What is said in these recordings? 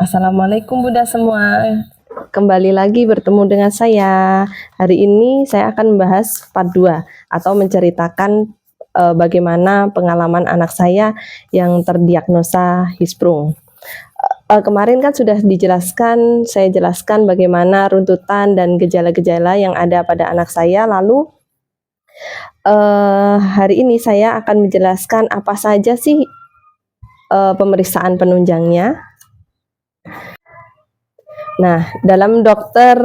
Assalamualaikum Bunda semua. Kembali lagi bertemu dengan saya. Hari ini saya akan membahas part 2 atau menceritakan bagaimana pengalaman anak saya yang terdiagnosa Hirschsprung. Kemarin kan sudah dijelaskan, saya jelaskan bagaimana runtutan dan gejala-gejala yang ada pada anak saya. Lalu hari ini saya akan menjelaskan apa saja sih pemeriksaan penunjangnya. Nah, dalam dokter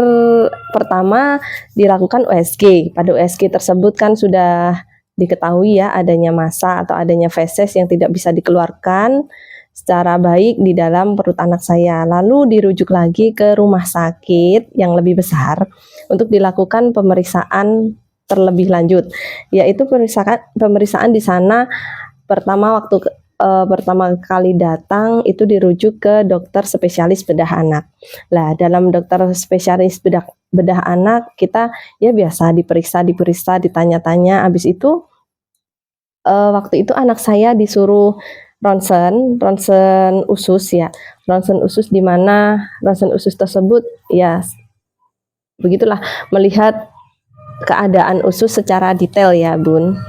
pertama dilakukan USG. Pada USG tersebut kan sudah diketahui ya adanya massa atau adanya feses yang tidak bisa dikeluarkan secara baik di dalam perut anak saya. Lalu dirujuk lagi ke rumah sakit yang lebih besar untuk dilakukan pemeriksaan terlebih lanjut, yaitu pemeriksaan di sana pertama pertama kali datang itu dirujuk ke dokter spesialis bedah anak. Lah, dalam dokter spesialis bedah anak kita ya biasa diperiksa, ditanya-tanya. Habis itu waktu itu anak saya disuruh ronsen usus ya. Ronsen usus di mana ronsen usus tersebut ya begitulah melihat keadaan usus secara detail ya, Bun.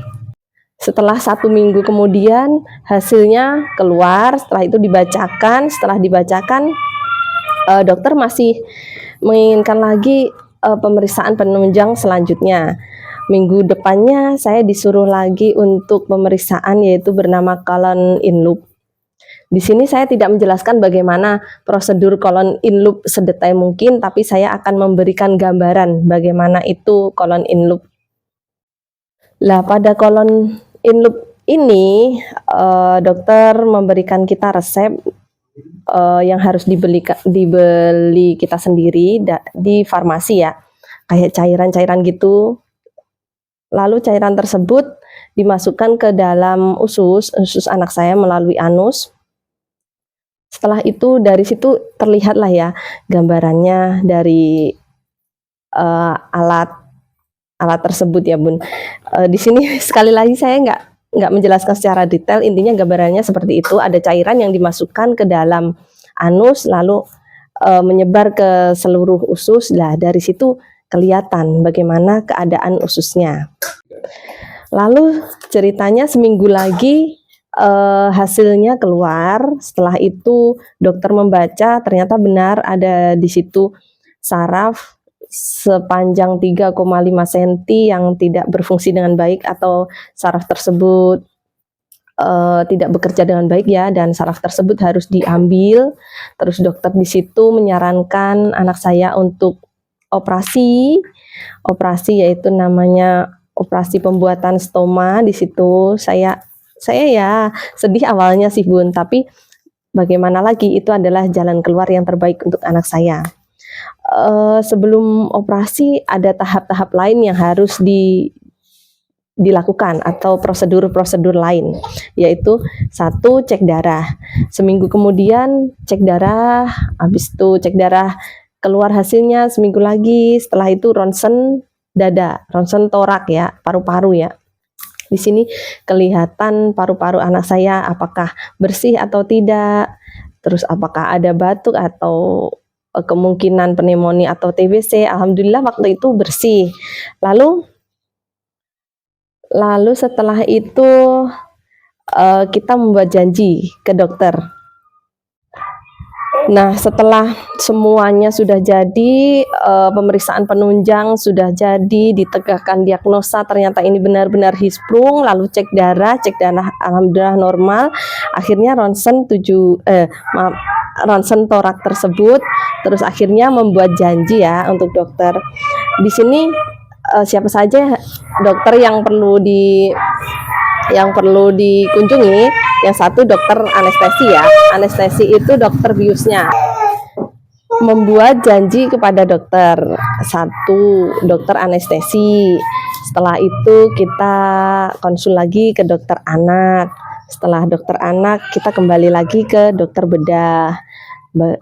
Setelah 1 minggu kemudian hasilnya keluar, setelah itu setelah dibacakan dokter masih menginginkan lagi pemeriksaan penunjang selanjutnya. Minggu depannya saya disuruh lagi untuk pemeriksaan yaitu bernama colon in loop. Di sini saya tidak menjelaskan bagaimana prosedur colon in loop sedetail mungkin, tapi saya akan memberikan gambaran bagaimana itu colon in loop. Lah, pada colon in loop ini dokter memberikan kita resep yang harus dibeli kita sendiri di farmasi ya, kayak cairan-cairan gitu. Lalu cairan tersebut dimasukkan ke dalam usus anak saya melalui anus. Setelah itu dari situ terlihatlah ya gambarannya dari alat tersebut ya, Bun. Di sini sekali lagi saya nggak menjelaskan secara detail, intinya gambarannya seperti itu. Ada cairan yang dimasukkan ke dalam anus lalu menyebar ke seluruh usus. Lah, dari situ kelihatan bagaimana keadaan ususnya. Lalu ceritanya seminggu lagi hasilnya keluar. Setelah itu dokter membaca, ternyata benar ada di situ saraf sepanjang 3,5 cm yang tidak berfungsi dengan baik atau saraf tersebut tidak bekerja dengan baik ya, dan saraf tersebut harus diambil. Terus dokter di situ menyarankan anak saya untuk operasi yaitu namanya operasi pembuatan stoma. Di situ saya ya sedih awalnya sih, Bun, tapi bagaimana lagi, itu adalah jalan keluar yang terbaik untuk anak saya. Sebelum operasi ada tahap-tahap lain yang harus dilakukan atau prosedur-prosedur lain, yaitu 1, cek darah. Seminggu kemudian cek darah, habis itu cek darah keluar hasilnya seminggu lagi. Setelah itu ronsen dada, ronsen torak ya, paru-paru ya. Di sini kelihatan paru-paru anak saya apakah bersih atau tidak, terus apakah ada batuk atau kemungkinan pneumonia atau TBC. Alhamdulillah waktu itu bersih. Lalu setelah itu kita membuat janji ke dokter. Nah, setelah semuanya sudah jadi, pemeriksaan penunjang sudah jadi, ditegakkan diagnosa, ternyata ini benar-benar Hirschsprung. Lalu cek darah alhamdulillah normal. Akhirnya ronsen torak tersebut, terus akhirnya membuat janji ya untuk dokter. Di sini siapa saja dokter yang perlu dikunjungi. Yang satu dokter anestesi ya. Anestesi itu dokter biusnya. Membuat janji kepada dokter. 1, dokter anestesi. Setelah itu kita konsul lagi ke dokter anak. Setelah dokter anak kita kembali lagi ke dokter bedah.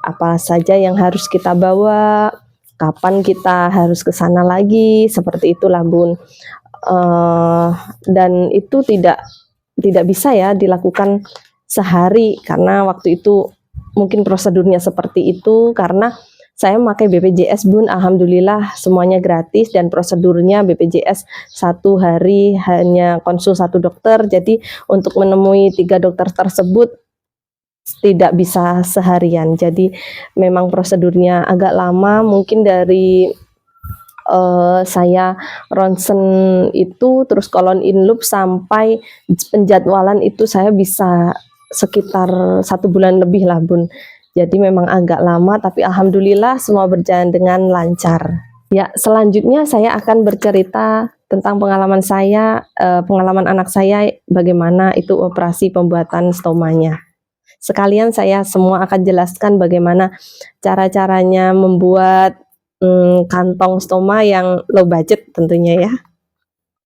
Apa saja yang harus kita bawa, kapan kita harus ke sana lagi, seperti itulah, Bun. Dan itu tidak bisa ya dilakukan sehari karena waktu itu mungkin prosedurnya seperti itu karena saya memakai BPJS Bun, alhamdulillah semuanya gratis dan prosedurnya BPJS 1 hari hanya konsul 1 dokter, jadi untuk menemui 3 dokter tersebut tidak bisa seharian, jadi memang prosedurnya agak lama, mungkin dari saya ronsen itu terus colon in loop sampai penjadwalan itu saya bisa sekitar 1 bulan lebih lah Bun. Jadi memang agak lama tapi alhamdulillah semua berjalan dengan lancar. Ya, selanjutnya saya akan bercerita tentang pengalaman saya, pengalaman anak saya bagaimana itu operasi pembuatan stomanya. Sekalian saya semua akan jelaskan bagaimana cara-caranya membuat kantong stoma yang low budget tentunya ya.